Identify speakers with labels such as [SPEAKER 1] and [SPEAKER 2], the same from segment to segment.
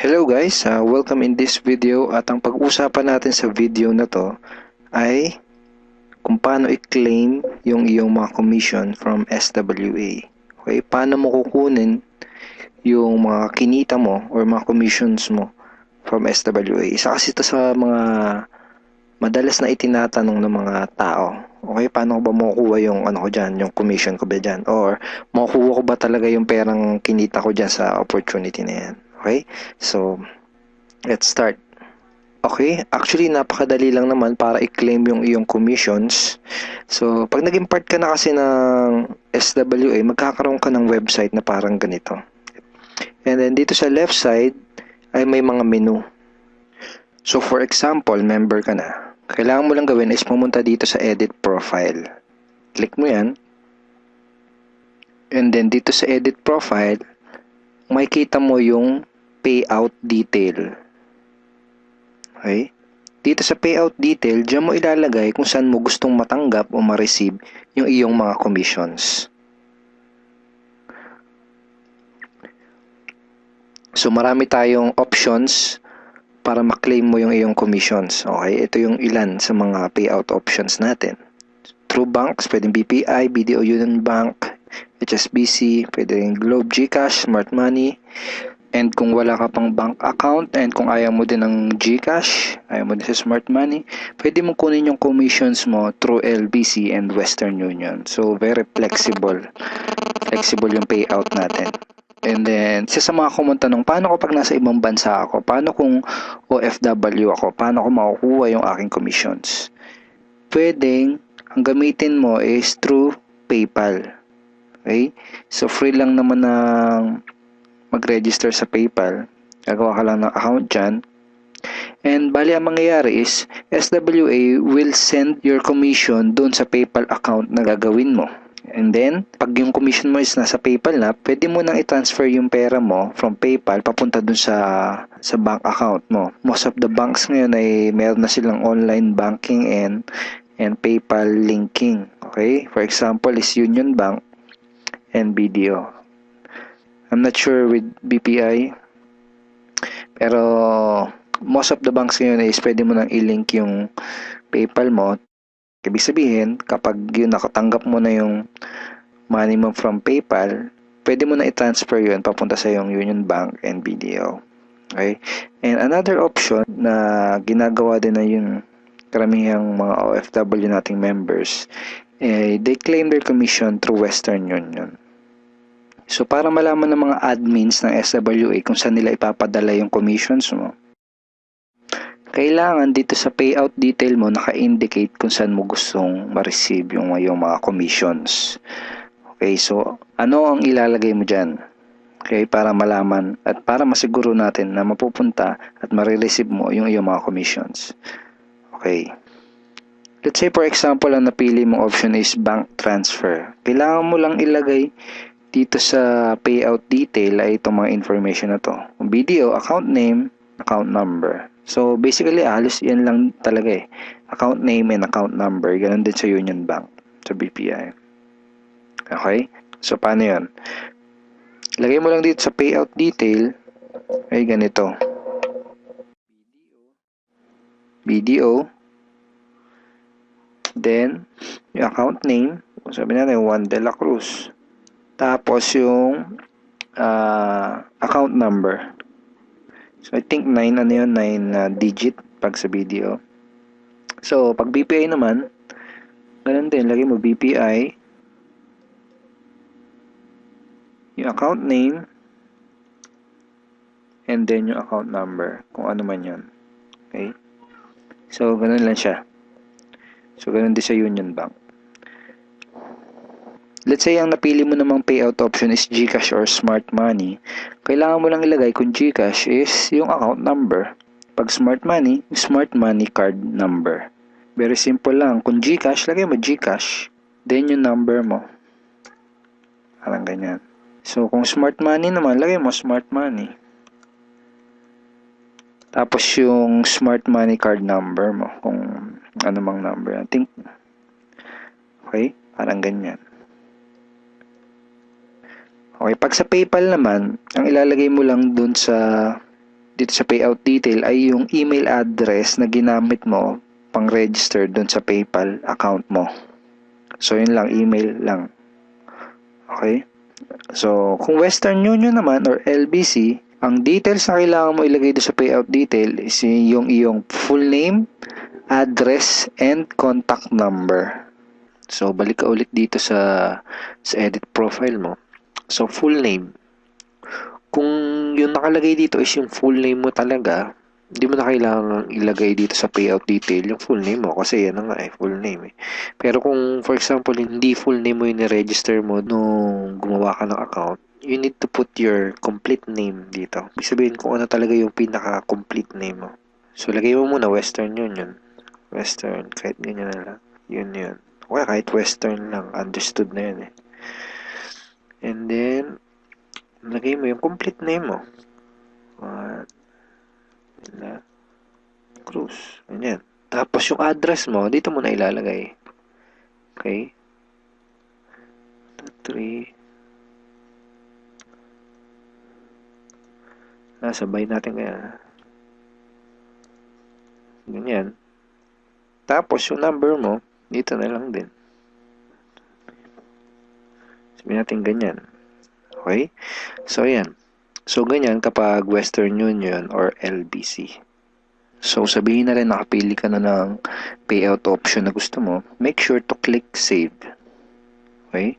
[SPEAKER 1] Hello guys, welcome in this video at ang pag-uusapan natin sa video na to ay kung paano i-claim yung iyong mga commission from SWA. Okay, paano mo kukunin yung mga kinita mo or mga commissions mo from SWA. Isa kasi ito sa mga madalas na itinatanong ng mga tao. Okay, paano ko ba makukuha yung ano ko dyan, yung commission ko ba dyan? Or makukuha ko ba talaga yung perang kinita ko dyan sa opportunity na yan? Okay, so let's start. Okay, actually napakadali lang naman para i-claim yung iyong commissions. So, pag naging part ka na kasi ng SWA, magkakaroon ka ng website na parang ganito. And then dito sa left side ay may mga menu. So, for example, member ka na. Kailangan mo lang gawin is pumunta dito sa edit profile. Click mo yan. And then dito sa edit profile, makikita mo yung payout detail. Okay? Dito sa payout detail, diyan mo ilalagay kung saan mo gustong matanggap o ma-receive yung iyong mga commissions. So, marami tayong options para ma-claim mo yung iyong commissions. Okay? Ito yung ilan sa mga payout options natin. Through banks, pwedeng BPI, BDO Union Bank, HSBC, pwedeng Globe, GCash, Smart Money. And kung wala ka pang bank account and kung ayaw mo din ng GCash, ayaw mo din sa Smart Money, pwede mo kunin yung commissions mo through LBC and Western Union. So, very flexible. Flexible yung payout natin. And then, sa mga kumuntanong, paano ko pag nasa ibang bansa ako? Paano kung OFW ako? Paano ko makukuha yung aking commissions? Pwedeng, ang gamitin mo is through PayPal. Okay? So, free lang naman ng mag-register sa PayPal. Gagawa ka lang ng account dyan. And bali ang mangyayari is SWA will send your commission doon sa PayPal account na gagawin mo. And then, pag yung commission mo is nasa PayPal na, pwede mo nang i-transfer yung pera mo from PayPal papunta doon sa bank account mo. Most of the banks ngayon ay meron na silang online banking and PayPal linking. Okay? For example, is Union Bank and BDO. I'm not sure with BPI. Pero most of the banks ngayon is pwede mo nang i-link yung PayPal mo. Ibig sabihin, kapag yun nakatanggap mo na yung money mo from PayPal, pwede mo na i-transfer yun papunta sa yung Union Bank and BDO. Okay? And another option na ginagawa din na yung karamihang mga OFW nating members, they claim their commission through Western Union. So, para malaman ng mga admins ng SWA kung saan nila ipapadala yung commissions mo, kailangan dito sa payout detail mo naka-indicate kung saan mo gustong ma-receive yung mga commissions. Okay, so ano ang ilalagay mo dyan? Okay, para malaman at para masiguro natin na mapupunta at marireceive mo yung iyong mga commissions. Okay. Let's say for example, ang napili mong option is bank transfer. Kailangan mo lang ilagay dito sa payout detail ay itong mga information na to. BDO, account name, account number. So, basically, halos yan lang talaga eh. Account name and account number. Ganun din sa Union Bank, sa BPI. Okay? So, paano yun? Lagay mo lang dito sa payout detail ay ganito. BDO. Then, yung account name. Sabi natin, Juan de la Cruz. Tapos yung account number. So, I think 9 digit pag sa BDO. So, pag BPI naman, ganun din, lagay mo BPI, yung account name, and then yung account number, kung ano man yun. Okay? So, ganun lang siya. So, ganun din sa Union Bank. Let's say, ang napili mo namang payout option is GCash or Smart Money. Kailangan mo lang ilagay kung GCash is yung account number. Pag Smart Money card number. Very simple lang. Kung GCash, lagay mo GCash. Then yung number mo. Parang ganyan. So, kung Smart Money naman, lagay mo Smart Money. Tapos yung Smart Money card number mo. Kung ano mang number. I think, okay? Parang ganyan. Okay, pag sa PayPal naman, ang ilalagay mo lang dun sa dito sa payout detail ay yung email address na ginamit mo pang-register dun sa PayPal account mo. So, yun lang, email lang. Okay? So, kung Western Union naman or LBC, ang details na kailangan mo ilagay doon sa payout detail is yung iyong full name, address, and contact number. So, balik ka ulit dito sa edit profile mo. So, full name. Kung yung nakalagay dito is yung full name mo talaga, hindi mo na kailangan ilagay dito sa payout detail yung full name mo kasi yan na nga full name Pero kung for example hindi full name mo yung register mo nung gumawa ka ng account, you need to put your complete name dito. Ibig sabihin kung ano talaga yung pinaka-complete name mo. So lagay mo muna Western Union. Western, kahit ganyan na lang. Yun. Okay, kahit Western lang, understood na yun And then, lagay mo yung complete name mo. Cruz. Ganyan. Tapos yung address mo, dito mo na ilalagay. Okay? 2, 3. Sabay natin kaya. Ganyan. Tapos yung number mo, dito na lang din. Sabihin natin ganyan. Okay? So, yan. So, ganyan kapag Western Union or LBC. So, sabihin na rin nakapili ka na ng payout option na gusto mo, make sure to click save. Okay?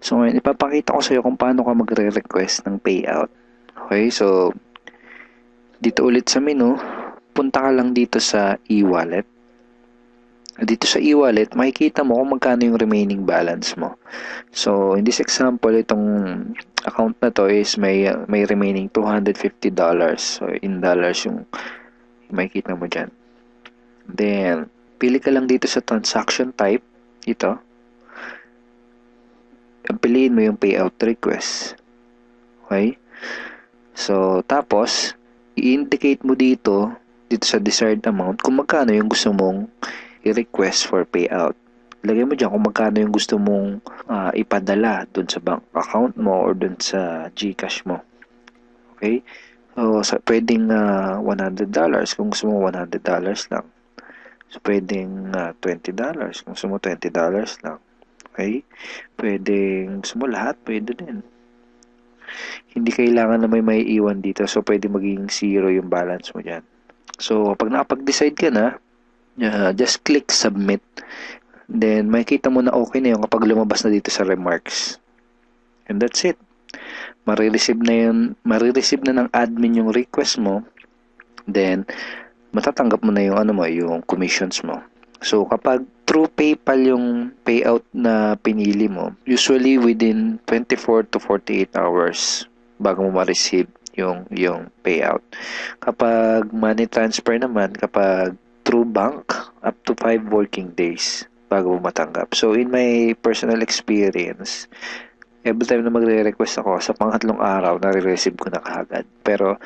[SPEAKER 1] So, ngayon, ipapakita ko sa iyo kung paano ka magre-request ng payout. Okay? So, dito ulit sa menu, punta ka lang dito sa e-wallet. Dito sa e-wallet, makikita mo kung magkano yung remaining balance mo. So, in this example, itong account na to is may remaining $250. So, in dollars yung makikita mo dyan. Then, pili ka lang dito sa transaction type. Ito. Piliin mo yung payout request. Okay? So, tapos, i-indicate mo dito sa desired amount, kung magkano yung gusto mong i-request for payout. Lagay mo dyan kung magkano yung gusto mong ipadala dun sa bank account mo or dun sa GCash mo. Okay? So, pwedeng $100 kung gusto mo $100 lang. So, pwedeng $20 kung gusto mo $20 lang. Okay? Pwedeng gusto mo lahat, pwede din. Hindi kailangan na may iwan dito. So, pwede maging 0 yung balance mo dyan. So, pag nakapag-decide ka na, just click submit. Then, makikita mo na okay na yung kapag lumabas na dito sa remarks. And that's it. Marireceive na ng admin yung request mo. Then, matatanggap mo na yung yung commissions mo. So, kapag through PayPal yung payout na pinili mo, usually within 24 to 48 hours bago mo ma-receive yung payout. Kapag money transfer naman, kapag through bank, up to 5 working days bago mo matanggap. So, in my personal experience, every time na magre-request ako, sa pangatlong araw, nare-receive ko na kaagad. Pero,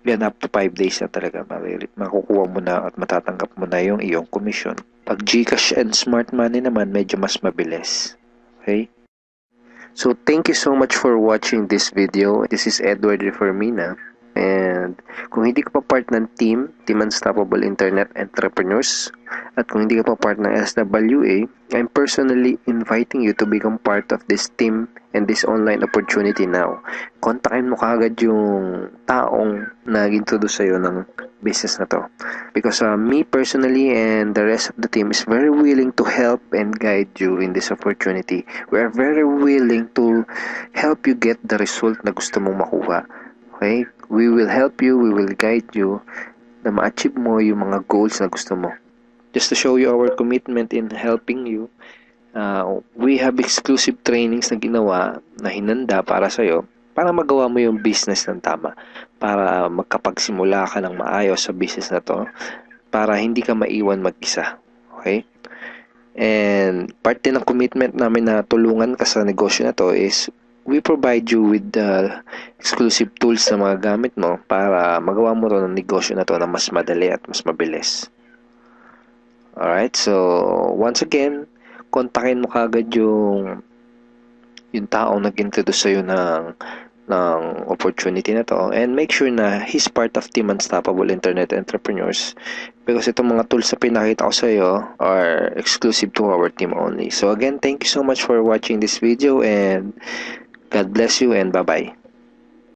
[SPEAKER 1] yan up to 5 days na talaga makukuha mo na at matatanggap mo na yung iyong commission. Pag GCash and Smart Money naman, medyo mas mabilis. Okay? So, thank you so much for watching this video. This is Edward Reformina. And kung hindi ka pa part ng Team Unstoppable Internet Entrepreneurs, at kung hindi ka pa part ng SWA, I'm personally inviting you to become part of this team and this online opportunity now. Kontakin mo kaagad yung taong nag-introduce sa'yo ng business na to. Because me personally and the rest of the team is very willing to help and guide you in this opportunity. We are very willing to help you get the result na gusto mong makuha. Okay? We will help you, we will guide you na ma-achieve mo yung mga goals na gusto mo. Just to show you our commitment in helping you, we have exclusive trainings na ginawa, na hinanda para sa'yo, para magawa mo yung business ng tama, para magkapagsimula ka ng maayos sa business na to, para hindi ka maiwan mag-isa. Okay? And part din ng commitment namin na tulungan ka sa negosyo na to is we provide you with the exclusive tools na mga gamit mo para magawa mo rin ang negosyo na to na mas madali at mas mabilis. Alright, so once again, kontakin mo kagad yung taong nag-introduce sa'yo ng ng opportunity na to, and make sure na he's part of Team Unstoppable Internet Entrepreneurs, because itong mga tools na pinakita ko sa iyo are exclusive to our team only. So again, thank you so much for watching this video, and God bless you, and bye-bye.